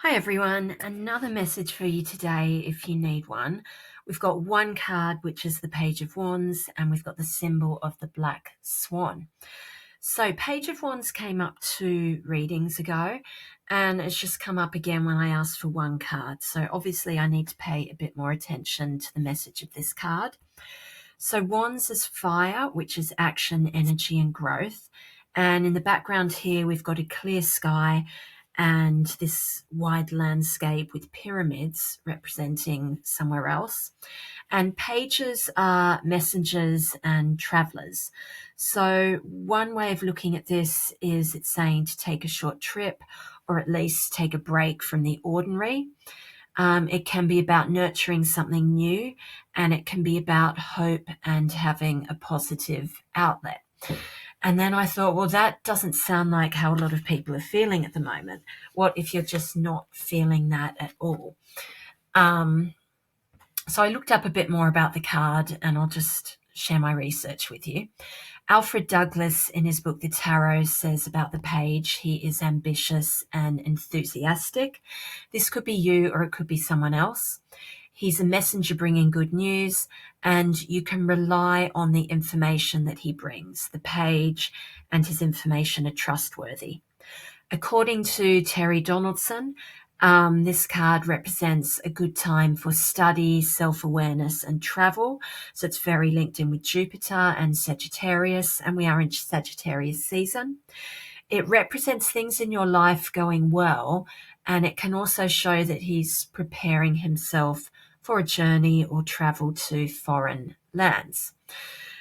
Hi everyone, another message for you today if you need one. We've got one card, which is the Page of Wands, and we've got the symbol of the Black Swan. So Page of Wands came up 2 readings ago, and it's just come up again when I asked for one card. So obviously I need to pay a bit more attention to the message of this card. So Wands is fire, which is action, energy, and growth. And in the background here, we've got a clear sky and this wide landscape with pyramids representing somewhere else. And pages are messengers and travelers. So one way of looking at this is it's saying to take a short trip or at least take a break from the ordinary. It can be about nurturing something new, and it can be about hope and having a positive outlet. And then I thought, well, that doesn't sound like how a lot of people are feeling at the moment. What if you're just not feeling that at all? So I looked up a bit more about the card, and I'll just share my research with you. Alfred Douglas, in his book The Tarot, says about the page, he is ambitious and enthusiastic. This could be you or it could be someone else. He's a messenger bringing good news, and you can rely on the information that he brings. The page and his information are trustworthy. According to Terry Donaldson, this card represents a good time for study, self-awareness, and travel. So it's very linked in with Jupiter and Sagittarius, and we are in Sagittarius season. It represents things in your life going well, and it can also show that he's preparing himself for a journey or travel to foreign lands.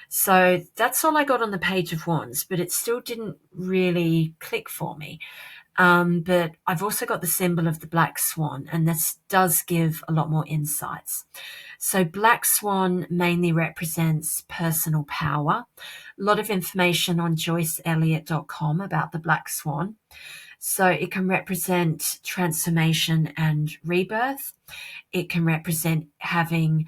So that's all I got on the Page of Wands, but it still didn't really click for me. But I've also got the symbol of the Black Swan, and this does give a lot more insights. So Black Swan mainly represents personal power. A lot of information on joyceelliott.com about the Black Swan. So it can represent transformation and rebirth. It can represent having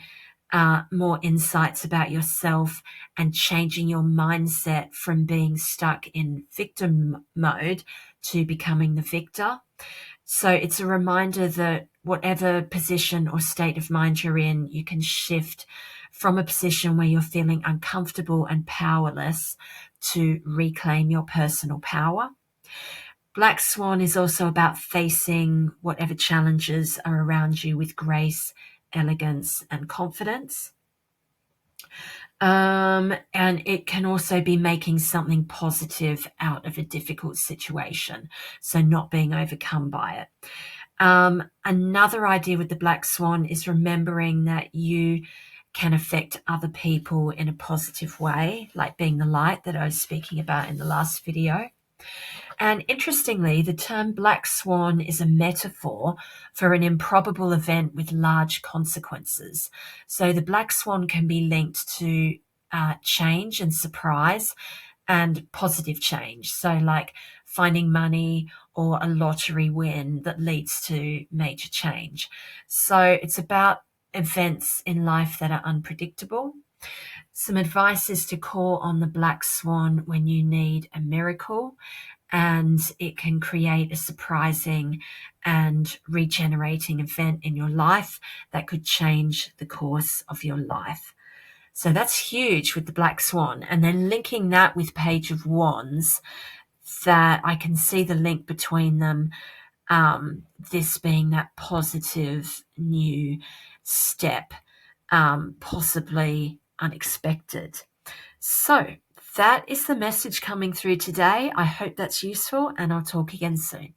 more insights about yourself and changing your mindset from being stuck in victim mode to becoming the victor. So it's a reminder that whatever position or state of mind you're in, you can shift from a position where you're feeling uncomfortable and powerless to reclaim your personal power. Black Swan is also about facing whatever challenges are around you with grace, elegance, and confidence. And it can also be making something positive out of a difficult situation, so not being overcome by it. Another idea with the Black Swan is remembering that you can affect other people in a positive way, like being the light that I was speaking about in the last video. And interestingly, the term Black Swan is a metaphor for an improbable event with large consequences. So the Black Swan can be linked to change and surprise and positive change. So like finding money or a lottery win that leads to major change. So it's about events in life that are unpredictable. Some advice is to call on the Black Swan when you need a miracle, and it can create a surprising and regenerating event in your life that could change the course of your life. So that's huge with the Black Swan. And then linking that with Page of Wands, that I can see the link between them, this being that positive new step, possibly unexpected. So that is the message coming through today. I hope that's useful, and I'll talk again soon.